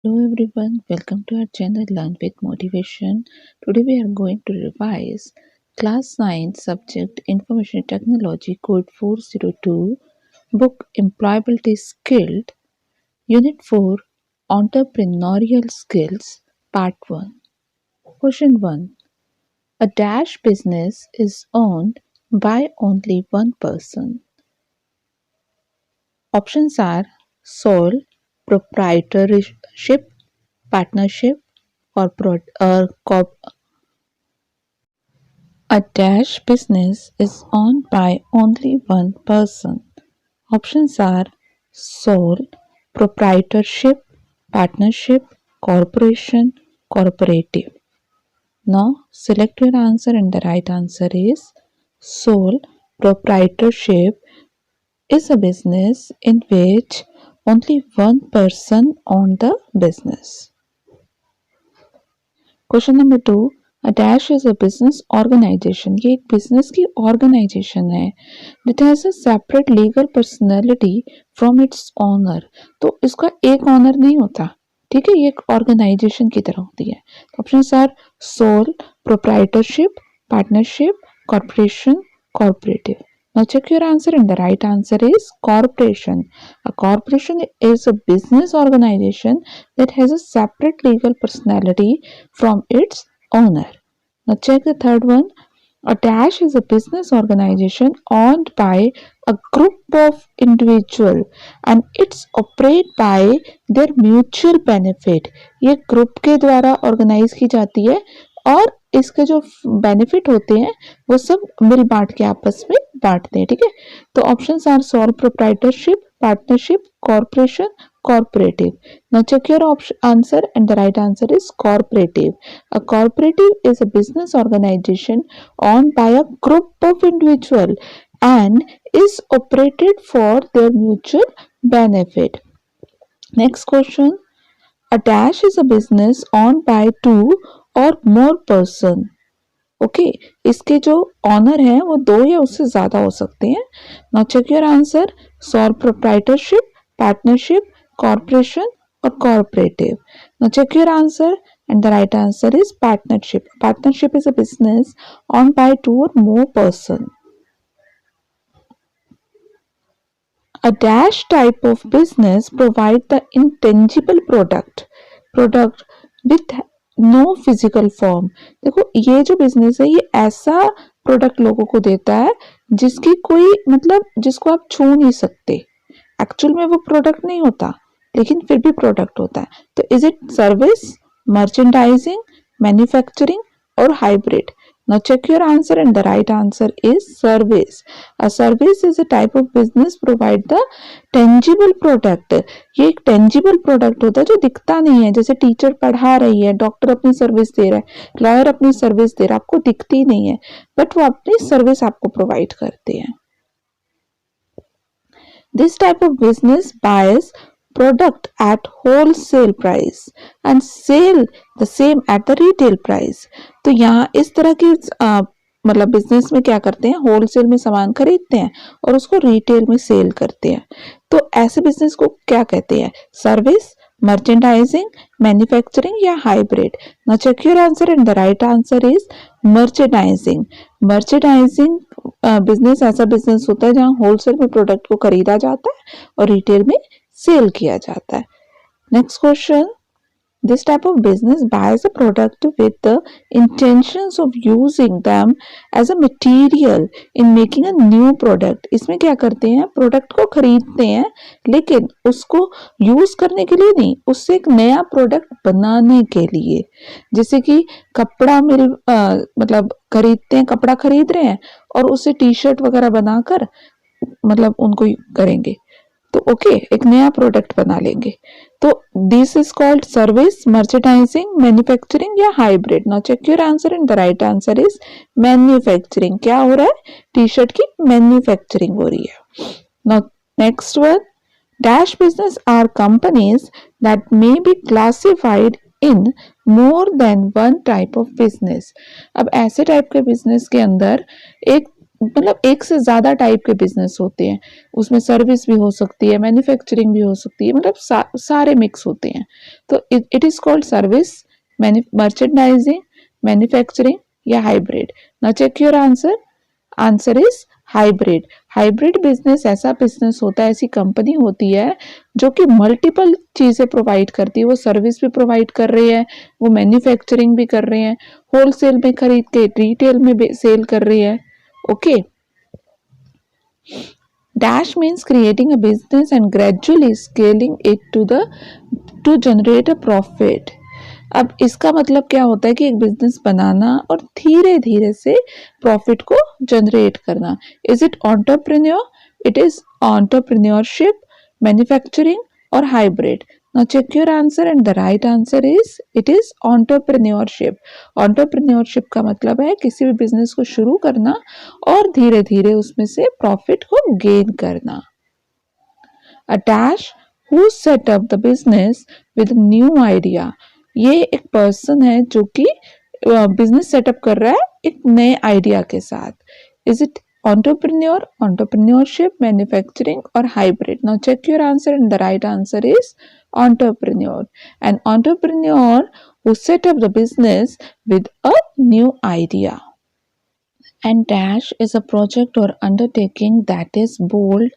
Everyone, welcome to our channel Learn with Motivation. Today we are going to revise Class 9 subject Information Technology Code 402, Book Employability Skilled, Unit 4 Entrepreneurial Skills, Part 1. Question 1. A dash business is owned by only one person. Options are sole proprietorship, partnership, corporate or a dash business is owned by only one person. Options are sole proprietorship, partnership, corporation, cooperative. Now select your answer and the right answer is sole proprietorship is a business in which only one person owns the business. Question number 2, A dash is a business organization. ये एक business की organization है that has a separate legal personality from its owner. तो इसका एक owner नहीं होता, ठीक है, ये एक ऑर्गेनाइजेशन की तरह होती है. Options are sole proprietorship, partnership, corporation, corporative. Now check your answer and the right answer is corporation. A corporation is a business organization that has a separate legal personality from its owner. Now check the third one. A dash is a business organization owned by a group of individual and it's operate by their mutual benefit. ये group के द्वारा organise की जाती है और इसके जो benefit होते हैं वो सब मिल बांट के आपस में बांटते हैं, ठीक है. तो options are sole proprietorship, partnership, corporation, cooperative. Now check your answer and the right answer is cooperative. A cooperative is a business organization owned by a group of individual and is operated for their mutual benefit. Next question. A dash is a business owned by two or more person. Okay इसके जो honour हैं वो दो या उससे ज्यादा हो सकते हैं. Now check your answer. Sole proprietorship, partnership, corporation और corporative. Now check your answer and the right answer is partnership. Partnership is a business owned by two or more person. A dash type of business provide the intangible product with no physical form. देखो ये जो business है ये ऐसा product लोगों को देता है जिसकी कोई मतलब जिसको आप छू नहीं सकते. एक्चुअल में वो प्रोडक्ट नहीं होता लेकिन फिर भी प्रोडक्ट होता है. तो is it service, merchandising, manufacturing और hybrid? Now check your answer and the right answer is service. A service is a type of business provide the tangible product. ये एक tangible product होता है जो दिखता नहीं है. जैसे टीचर पढ़ा रही है, डॉक्टर अपनी सर्विस दे रहा है, लॉयर अपनी सर्विस दे रहा है, आपको दिखती नहीं है बट वो अपनी सर्विस आपको प्रोवाइड करते हैं. This type of business buys product at wholesale price and sell the same at the retail price. तो यहाँ इस तरह की मतलब बिजनेस में क्या करते हैं, होलसेल में सामान खरीदते हैं और उसको रिटेल में सेल करते हैं. तो ऐसे बिजनेस को क्या कहते हैं, सर्विस, merchandising, manufacturing या hybrid? Now check your answer and the right answer is merchandising. Merchandising business ऐसा बिजनेस होता है जहां होलसेल में प्रोडक्ट को खरीदा जाता है और रिटेल में सेल किया जाता है. Next question. This type of business buys a product with the intentions of using them as a material in making a new product. इसमें क्या करते हैं, प्रोडक्ट को खरीदते हैं लेकिन उसको यूज करने के लिए नहीं, उससे एक नया प्रोडक्ट बनाने के लिए. जैसे कि कपड़ा मतलब खरीदते हैं, कपड़ा खरीद रहे हैं और उससे टी शर्ट वगैरह बनाकर मतलब उनको करेंगे तो ओके एक नया प्रोडक्ट बना लेंगे. तो this is called service, merchandising, manufacturing या hybrid? Now check your answer and the right answer is manufacturing. क्या हो रहा है, टी शर्ट की मैन्युफैक्चरिंग हो रही है. Now next one. Dash business are companies that may be classified in more than one type of business. अब ऐसे टाइप के बिजनेस के अंदर एक मतलब एक से ज्यादा टाइप के बिजनेस होते हैं, उसमें सर्विस भी हो सकती है, मैन्युफैक्चरिंग भी हो सकती है, मतलब सारे मिक्स होते हैं। तो it is called service, merchandising, manufacturing या hybrid. Now check your answer. Answer is hybrid. Hybrid business ऐसा बिजनेस होता है, ऐसी कंपनी होती है जो कि मल्टीपल चीजें प्रोवाइड करती है। वो सर्विस भी प्रोवाइड कर रही है, वो मैन्युफैक्चरिंग भी कर रही है, होलसेल में खरीद के रिटेल में सेल कर रही है। Okay. Dash means creating a business and gradually scaling it to generate a profit. अब इसका मतलब क्या होता है कि एक बिजनेस बनाना और धीरे धीरे से प्रॉफिट को जनरेट करना। Is it entrepreneur? It is entrepreneurship, manufacturing और hybrid. Now check your answer and the right answer is it is entrepreneurship. Entrepreneurship का मतलब है किसी भी बिजनेस को शुरू करना और धीरे धीरे उसमें से प्रॉफिट को गेन करना। A dash who set up the business with a new idea. ये एक पर्सन है जो कि बिजनेस सेटअप कर रहा है एक नए आइडिया के साथ। Is it entrepreneur, entrepreneurship, manufacturing or hybrid? Now check your answer and the right answer is entrepreneur. An entrepreneur who set up the business with a new idea. And dash is a project or undertaking that is bold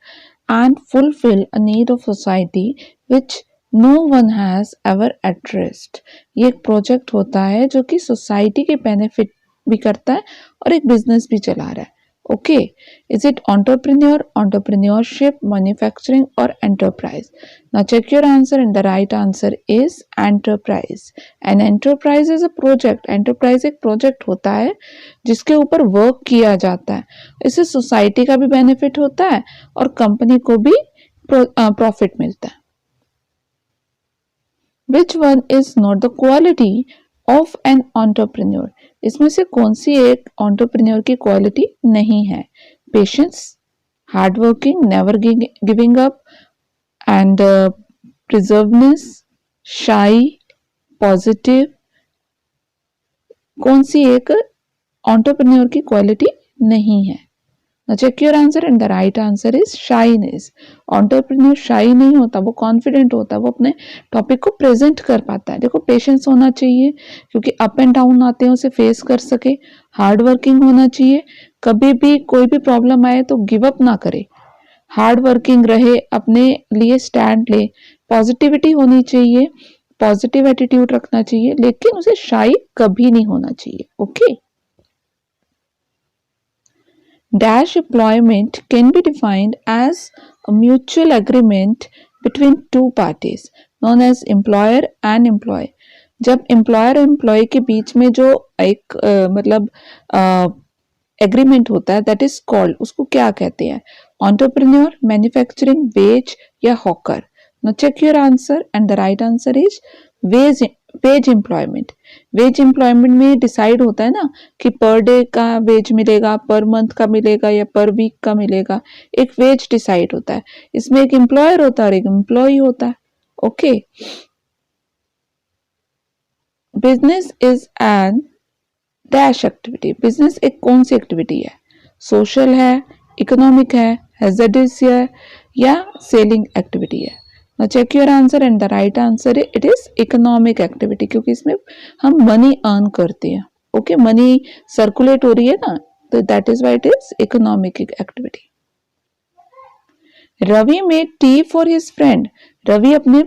and fulfill a need of society which no one has ever addressed. ये एक project होता है जो कि society के benefit भी करता है और एक बिजनेस भी चला रहा है। Okay, is it entrepreneur, entrepreneurship, manufacturing or enterprise? Now check your answer and the right answer is enterprise. An enterprise is a project. Enterprise एक प्रोजेक्ट होता है जिसके ऊपर वर्क किया जाता है। इससे सोसाइटी का भी बेनिफिट होता है और कंपनी को भी प्रॉफिट मिलता है। Which one is not the quality of an entrepreneur? इसमें से कौन सी एक entrepreneur की क्वालिटी नहीं है? Patience, hard working, never giving up and perseverance, shy, positive. कौन सी एक entrepreneur की क्वालिटी नहीं है? Now check your answer and the right answer is shyness. Entrepreneur shy नहीं होता, वो confident होता है, वो अपने टॉपिक को प्रेजेंट कर पाता है। देखो पेशेंस होना चाहिए क्योंकि अप एंड डाउन आते हैं उसे फेस कर सके। हार्ड वर्किंग होना चाहिए, कभी भी कोई भी प्रॉब्लम आए तो गिव अप ना करे, हार्ड वर्किंग रहे, अपने लिए स्टैंड ले। पॉजिटिविटी होनी चाहिए, पॉजिटिव एटीट्यूड रखना चाहिए, लेकिन उसे शाई कभी नहीं होना चाहिए। Okay. Dash employment can be defined as a mutual agreement between two parties known as employer and employee. जब employer और employee के बीच में जो एक मतलब एग्रीमेंट होता है दैट इज कॉल्ड, उसको क्या कहते हैं? एंटरप्रेन्योर, मैन्युफैक्चरिंग, वेज या hawker? Now check your answer and the right answer is wage employment. Wage employment में डिसाइड होता है ना कि पर डे का वेज मिलेगा, पर मंथ का मिलेगा या पर वीक का मिलेगा। एक वेज डिसाइड होता है, इसमें एक एम्प्लॉयर होता है और एक एम्प्लॉय होता है। Okay. Business is an dash activity. Business एक कौन सी एक्टिविटी है? सोशल है, इकोनॉमिक है, हैजर्डस है या सेलिंग एक्टिविटी है? Now check your answer and the right answer it is economic activity, क्योंकि इसमें हम मनी अर्न करते हैं। ओके, मनी सर्कुलेट हो रही है ना, तो that is why it is economic activity. Ravi made tea for his friend. Ravi अपने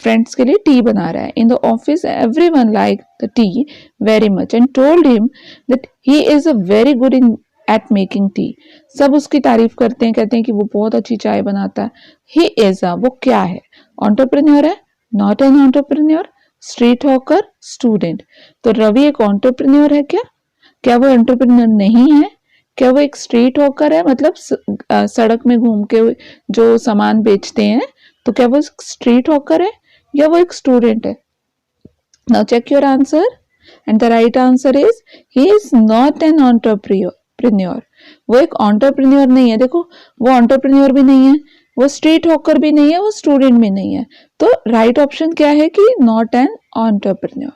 फ्रेंड्स के लिए टी बना रहा है। In the office everyone like the tea very much and told him that he is a very good in at making tea. सब उसकी तारीफ करते हैं, कहते हैं कि वो बहुत अच्छी चाय बनाता है। ही इज अ, वो क्या है? एंटरप्रेन्योर है, not an entrepreneur, street hawker, student. तो रवि एक एंटरप्रेन्योर है क्या? क्या वो एंटरप्रेन्योर नहीं है? क्या वो एक स्ट्रीट हॉकर है, मतलब सड़क में घूम के जो सामान बेचते हैं, तो क्या वो स्ट्रीट हॉकर है या वो एक स्टूडेंट है? Now check your answer and the right answer is he is not an entrepreneur. वो एक एंटरप्रेन्योर नहीं है। देखो, वो एंटरप्रेन्योर भी नहीं है, वो स्ट्रीट हॉकर भी नहीं है, वो स्टूडेंट भी नहीं है। तो राइट ऑप्शन क्या है कि not an entrepreneur.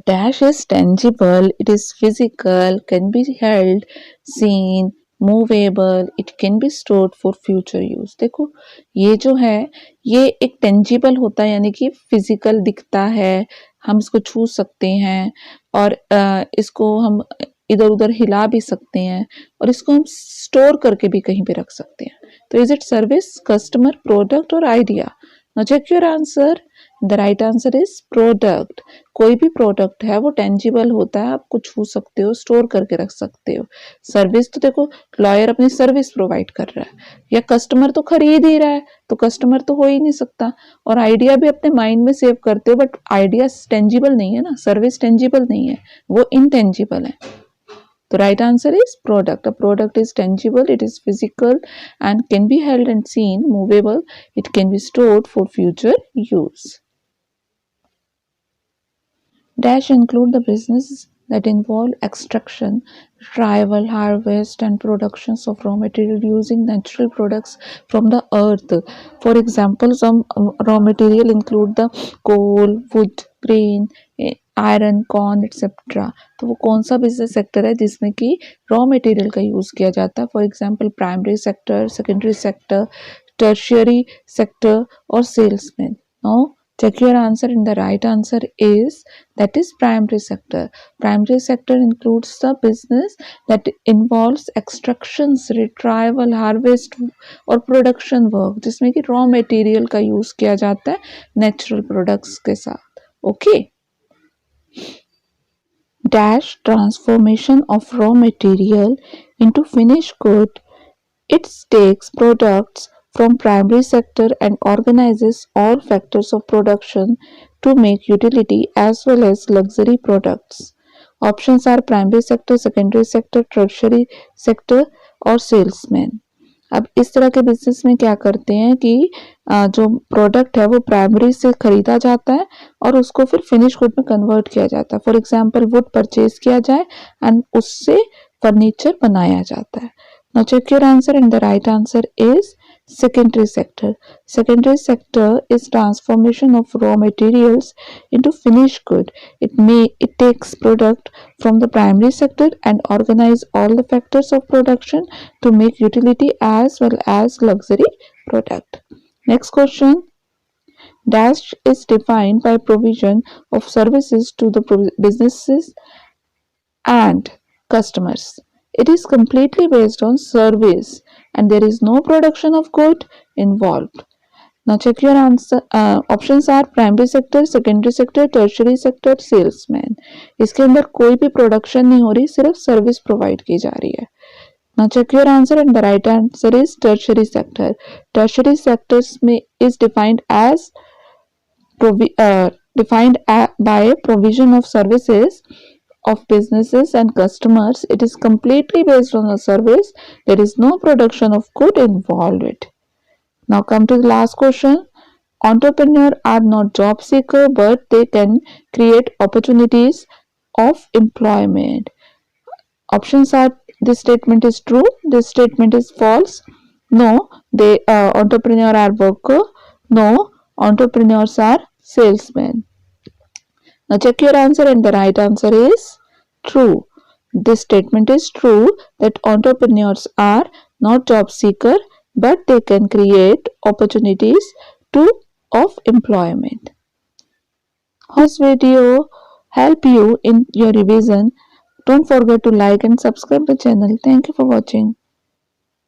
Dash is tangible, it is physical, can be held, seen, movable, it can be stored for future use. देखो ये जो है ये एक टेंजिबल होता है, यानी कि फिजिकल दिखता है, हम इसको छू सकते हैं और इसको हम इधर उधर हिला भी सकते हैं और इसको हम स्टोर करके भी कहीं पे रख सकते हैं. तो is it service, customer, product और idea? Now check your answer. The right answer is product. कोई भी प्रोडक्ट है वो टेंजिबल होता है, आप कुछ छू सकते हो, स्टोर करके रख सकते हो. सर्विस तो देखो लॉयर अपनी सर्विस प्रोवाइड कर रहा है, या कस्टमर तो खरीद ही रहा है, तो कस्टमर तो हो ही नहीं सकता. और आइडिया भी अपने माइंड में सेव करते हो, बट आइडिया टेंजिबल नहीं है ना, सर्विस टेंजिबल नहीं है, वो इनटेंजिबल है. The right answer is product. A product is tangible, it is physical and can be held and seen, movable, it can be stored for future use. Dash include the businesses that involve extraction, retrieval, harvest and productions of raw material using natural products from the earth. For example, some raw material include the coal, wood, grain, iron, corn etcetera. तो वो कौन सा business sector है जिसमें कि raw material का use किया जाता है? For example primary sector, secondary sector, tertiary sector और salesman. No, check your answer and the right answer is that is primary sector. Primary sector includes the business that involves extractions, retrieval, harvest और production work जिसमें कि raw material का use किया जाता है natural products के साथ. Okay. Dash transformation of raw material into finished good. It takes products from primary sector and organizes all factors of production to make utility as well as luxury products. Options are primary sector, secondary sector, tertiary sector और salesman. अब इस तरह के business में क्या करते हैं कि जो प्रोडक्ट है वो प्राइमरी से खरीदा जाता है और उसको फिर फिनिश गुड में कन्वर्ट किया जाता है. फॉर एग्जांपल वुड परचेज किया जाए एंड उससे फर्नीचर बनाया जाता है. Now check your answer and the right answer is secondary sector. Secondary sector is transformation of raw materials into finished good. It takes product from the primary sector and organize all the factors of production to make utility as well as luxury product. Next question. Dash is defined by provision of services to the businesses and customers. It is completely based on service and there is no production of good involved. Now check your answer. Options are primary sector, secondary sector, tertiary sector, salesman. इसके अंदर कोई भी production नहीं हो रही, सिर्फ service provide की जा रही है. Now check your answer and the right answer is tertiary sector. Tertiary sectors is defined as by provision of services of businesses and customers. It is completely based on a service. There is no production of good involved with. Now come to the last question. Entrepreneurs are not job seeker, but they can create opportunities of employment. Options are: this statement is true, this statement is false, no, they entrepreneur are worker, no, entrepreneurs are salesmen. Now check your answer and the right answer is true. This statement is true that entrepreneurs are not job seeker but they can create opportunities of employment. This video help you in your revision. Don't forget to like and subscribe the channel. Thank you for watching.